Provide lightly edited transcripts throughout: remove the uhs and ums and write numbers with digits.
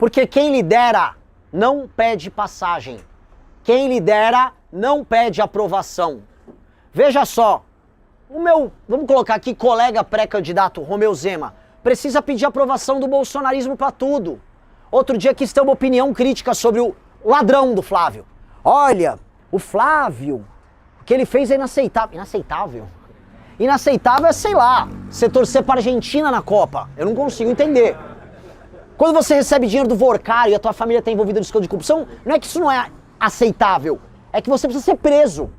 Porque quem lidera não pede passagem. Quem lidera não pede aprovação. Veja só, vamos colocar aqui, colega pré-candidato Romeu Zema, precisa pedir aprovação do bolsonarismo para tudo. Outro dia quis ter uma opinião crítica sobre o ladrão do Flávio. Olha, o Flávio, o que ele fez é inaceitável. Inaceitável? Inaceitável é, sei lá, você torcer para a Argentina na Copa. Eu não consigo entender. Quando você recebe dinheiro do Vorcário e a tua família está envolvida no escândalo de corrupção, não é que isso não é aceitável, é que você precisa ser preso.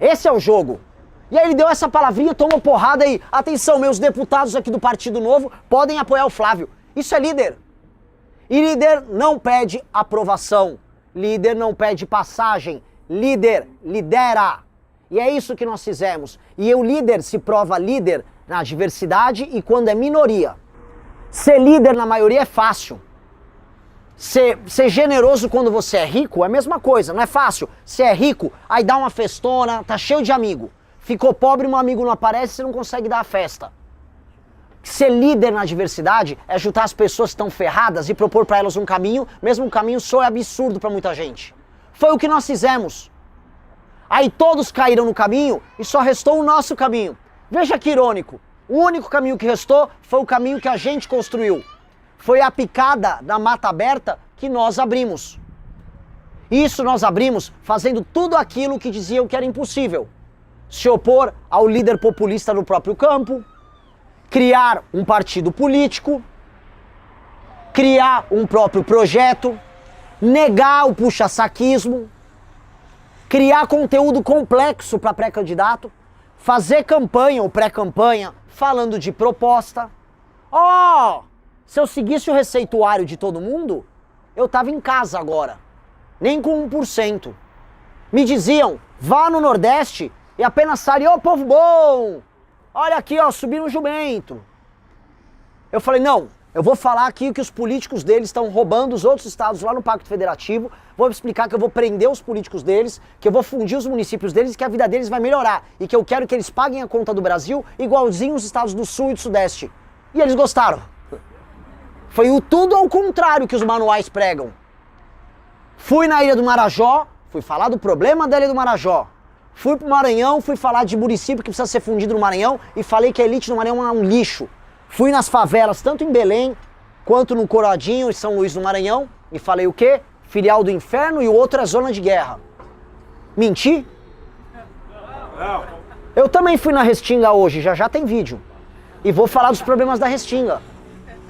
Esse é o jogo. E aí ele deu essa palavrinha, tomou porrada e, atenção, meus deputados aqui do Partido Novo podem apoiar o Flávio. Isso é líder. E líder não pede aprovação. Líder não pede passagem. Líder lidera. E é isso que nós fizemos. E o líder se prova líder na diversidade e quando é minoria. Ser líder na maioria é fácil. Ser generoso quando você é rico é a mesma coisa, não é fácil. Você é rico, aí dá uma festona, tá cheio de amigo. Ficou pobre, um amigo não aparece, você não consegue dar a festa. Ser líder na diversidade é juntar as pessoas que estão ferradas e propor para elas um caminho, mesmo um caminho só é absurdo para muita gente. Foi o que nós fizemos. Aí todos caíram no caminho e só restou o nosso caminho. Veja que irônico. O único caminho que restou foi o caminho que a gente construiu. Foi a picada da mata aberta que nós abrimos. Isso nós abrimos fazendo tudo aquilo que diziam que era impossível. Se opor ao líder populista no próprio campo, criar um partido político, criar um próprio projeto, negar o puxa-saquismo, criar conteúdo complexo para pré-candidato, fazer campanha ou pré-campanha falando de proposta. Se eu seguisse o receituário de todo mundo, eu estava em casa agora, nem com 1%. Me diziam, vá no Nordeste e apenas sale, povo bom, olha aqui, subiram um jumento. Eu falei, não, eu vou falar aqui que os políticos deles estão roubando os outros estados lá no Pacto Federativo, vou explicar que eu vou prender os políticos deles, que eu vou fundir os municípios deles e que a vida deles vai melhorar, e que eu quero que eles paguem a conta do Brasil igualzinho os estados do Sul e do Sudeste. E eles gostaram. Foi o tudo ao contrário que os manuais pregam. Fui na Ilha do Marajó, fui falar do problema da Ilha do Marajó. Fui pro Maranhão, fui falar de município que precisa ser fundido no Maranhão e falei que a elite do Maranhão é um lixo. Fui nas favelas, tanto em Belém quanto no Coradinho e São Luís do Maranhão e falei o quê? Filial do inferno e o outro é zona de guerra. Menti? Eu também fui na Restinga hoje, já tem vídeo. E vou falar dos problemas da Restinga.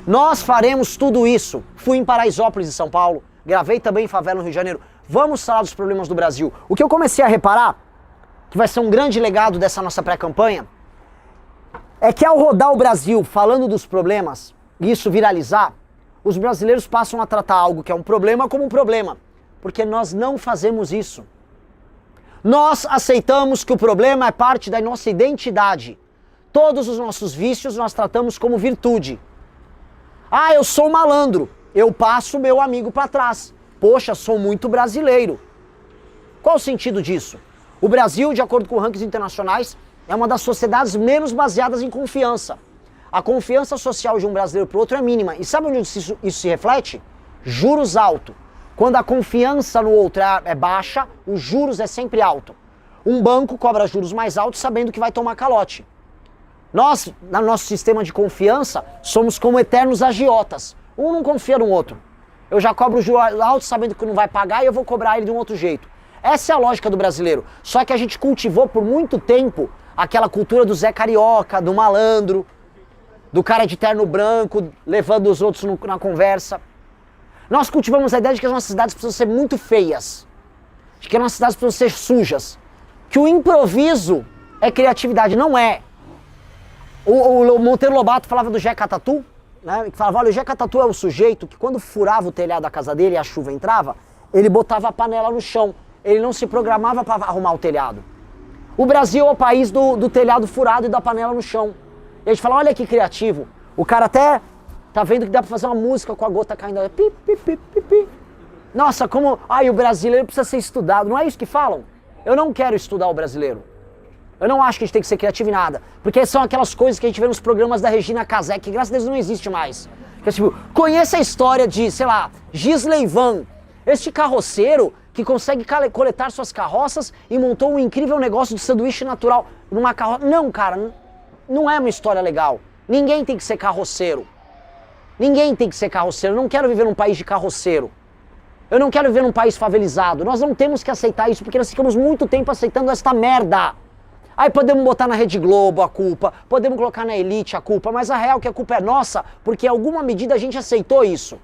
Nós faremos tudo isso. Fui em Paraisópolis, em São Paulo. Gravei também em favela no Rio de Janeiro. Vamos falar dos problemas do Brasil. O que eu comecei a reparar, que vai ser um grande legado dessa nossa pré-campanha, é que ao rodar o Brasil falando dos problemas, e isso viralizar, os brasileiros passam a tratar algo que é um problema como um problema. Porque nós não fazemos isso. Nós aceitamos que o problema é parte da nossa identidade. Todos os nossos vícios nós tratamos como virtude. Eu sou malandro, eu passo meu amigo para trás. Poxa, sou muito brasileiro. Qual o sentido disso? O Brasil, de acordo com rankings internacionais, é uma das sociedades menos baseadas em confiança. A confiança social de um brasileiro para o outro é mínima. E sabe onde isso se reflete? Juros altos. Quando a confiança no outro é baixa, os juros é sempre alto. Um banco cobra juros mais altos sabendo que vai tomar calote. Nós, no nosso sistema de confiança, somos como eternos agiotas. Um não confia no outro. Eu já cobro juros altos sabendo que não vai pagar e eu vou cobrar ele de um outro jeito. Essa é a lógica do brasileiro. Só que a gente cultivou por muito tempo aquela cultura do Zé Carioca, do malandro, do cara de terno branco, levando os outros na conversa. Nós cultivamos a ideia de que as nossas cidades precisam ser muito feias. De que as nossas cidades precisam ser sujas. Que o improviso é criatividade. Não é. O Monteiro Lobato falava do Jeca Tatu, né? Que falava, olha, o Jeca Tatu é o sujeito que quando furava o telhado da casa dele e a chuva entrava, ele botava a panela no chão. Ele não se programava para arrumar o telhado. O Brasil é o país do telhado furado e da panela no chão. E a gente fala, olha que criativo. O cara até tá vendo que dá para fazer uma música com a gota caindo. Pi, pi, pi, pi, pi. Nossa, como... o brasileiro precisa ser estudado. Não é isso que falam? Eu não quero estudar o brasileiro. Eu não acho que a gente tem que ser criativo em nada. Porque são aquelas coisas que a gente vê nos programas da Regina Casé, que graças a Deus não existe mais. Que é tipo, conheça a história de, sei lá, Gisley Van, este carroceiro que consegue coletar suas carroças e montou um incrível negócio de sanduíche natural numa carroça. Não, cara, não é uma história legal. Ninguém tem que ser carroceiro. Ninguém tem que ser carroceiro. Eu não quero viver num país de carroceiro. Eu não quero viver num país favelizado. Nós não temos que aceitar isso, porque nós ficamos muito tempo aceitando esta merda. Aí podemos botar na Rede Globo a culpa, podemos colocar na Elite a culpa, mas a real é que a culpa é nossa, porque em alguma medida a gente aceitou isso.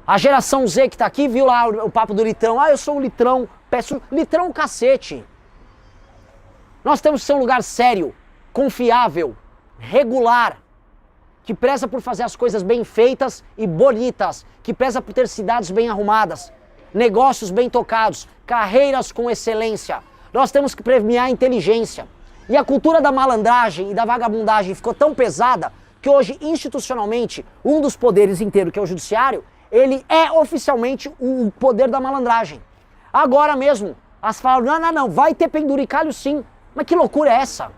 A geração Z que tá aqui viu lá o papo do litrão. Ah, eu sou um litrão, peço litrão cacete. Nós temos que ser um lugar sério, confiável, regular, que preza por fazer as coisas bem feitas e bonitas, que preza por ter cidades bem arrumadas, negócios bem tocados, carreiras com excelência. Nós temos que premiar a inteligência. E a cultura da malandragem e da vagabundagem ficou tão pesada que hoje, institucionalmente, um dos poderes inteiros, que é o judiciário, ele é oficialmente o poder da malandragem. Agora mesmo, as falam, não, vai ter penduricalho sim. Mas que loucura é essa?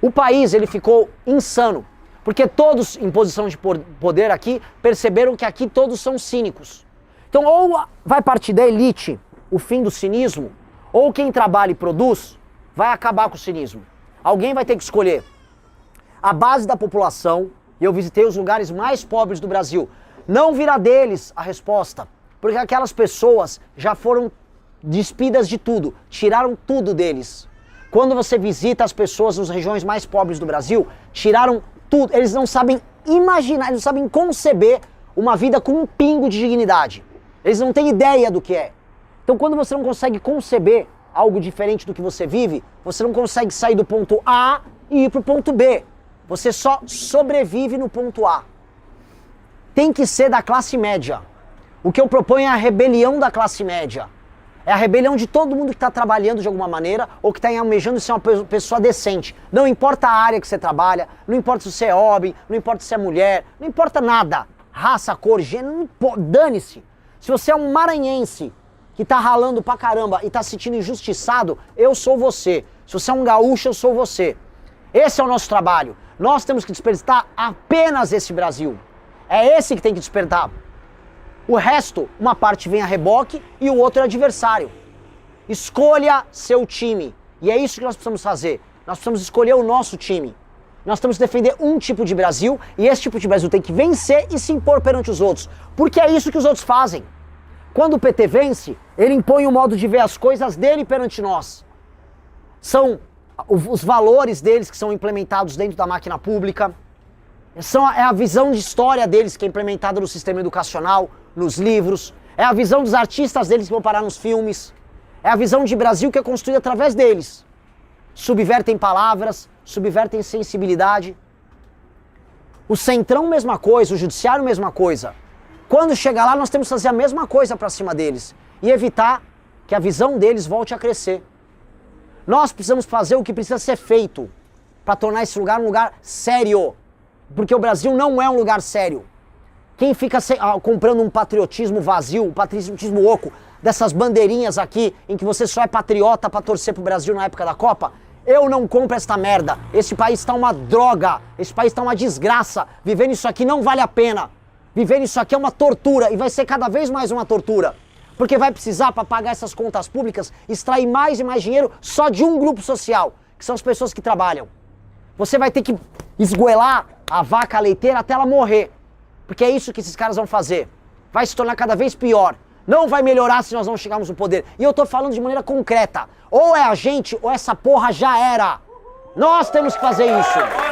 O país, ele ficou insano. Porque todos em posição de poder aqui perceberam que aqui todos são cínicos. Então ou vai partir da elite o fim do cinismo, ou quem trabalha e produz vai acabar com o cinismo. Alguém vai ter que escolher. A base da população, e eu visitei os lugares mais pobres do Brasil, não virá deles a resposta, porque aquelas pessoas já foram despidas de tudo, tiraram tudo deles. Quando você visita as pessoas nas regiões mais pobres do Brasil, tiraram tudo, eles não sabem imaginar, eles não sabem conceber uma vida com um pingo de dignidade. Eles não têm ideia do que é. Então quando você não consegue conceber algo diferente do que você vive, você não consegue sair do ponto A e ir para o ponto B. Você só sobrevive no ponto A. Tem que ser da classe média. O que eu proponho é a rebelião da classe média. É a rebelião de todo mundo que está trabalhando de alguma maneira ou que está almejando ser uma pessoa decente. Não importa a área que você trabalha, não importa se você é homem, não importa se é mulher, não importa nada. Raça, cor, gênero, dane-se. Se você é um maranhense que está ralando pra caramba e está se sentindo injustiçado, eu sou você. Se você é um gaúcho, eu sou você. Esse é o nosso trabalho. Nós temos que despertar apenas esse Brasil. É esse que tem que despertar. O resto, uma parte vem a reboque e o outro é adversário. Escolha seu time. E é isso que nós precisamos fazer. Nós precisamos escolher o nosso time. Nós temos que defender um tipo de Brasil e esse tipo de Brasil tem que vencer e se impor perante os outros. Porque é isso que os outros fazem. Quando o PT vence, ele impõe o modo de ver as coisas dele perante nós. São os valores deles que são implementados dentro da máquina pública. É a visão de história deles que é implementada no sistema educacional, nos livros. É a visão dos artistas deles que vão parar nos filmes. É a visão de Brasil que é construída através deles. Subvertem palavras, subvertem sensibilidade. O Centrão, mesma coisa. O Judiciário, mesma coisa. Quando chegar lá, nós temos que fazer a mesma coisa para cima deles. E evitar que a visão deles volte a crescer. Nós precisamos fazer o que precisa ser feito para tornar esse lugar um lugar sério. Porque o Brasil não é um lugar sério. Quem fica comprando um patriotismo vazio, um patriotismo oco, dessas bandeirinhas aqui, em que você só é patriota para torcer pro Brasil na época da Copa, eu não compro esta merda. Esse país tá uma droga, esse país tá uma desgraça. Viver nisso aqui não vale a pena. Viver nisso aqui é uma tortura e vai ser cada vez mais uma tortura. Porque vai precisar, para pagar essas contas públicas, extrair mais e mais dinheiro só de um grupo social, que são as pessoas que trabalham. Você vai ter que esgoelar a vaca leiteira até ela morrer. Porque é isso que esses caras vão fazer. Vai se tornar cada vez pior. Não vai melhorar se nós não chegarmos no poder. E eu tô falando de maneira concreta. Ou é a gente, ou essa porra já era. Nós temos que fazer isso.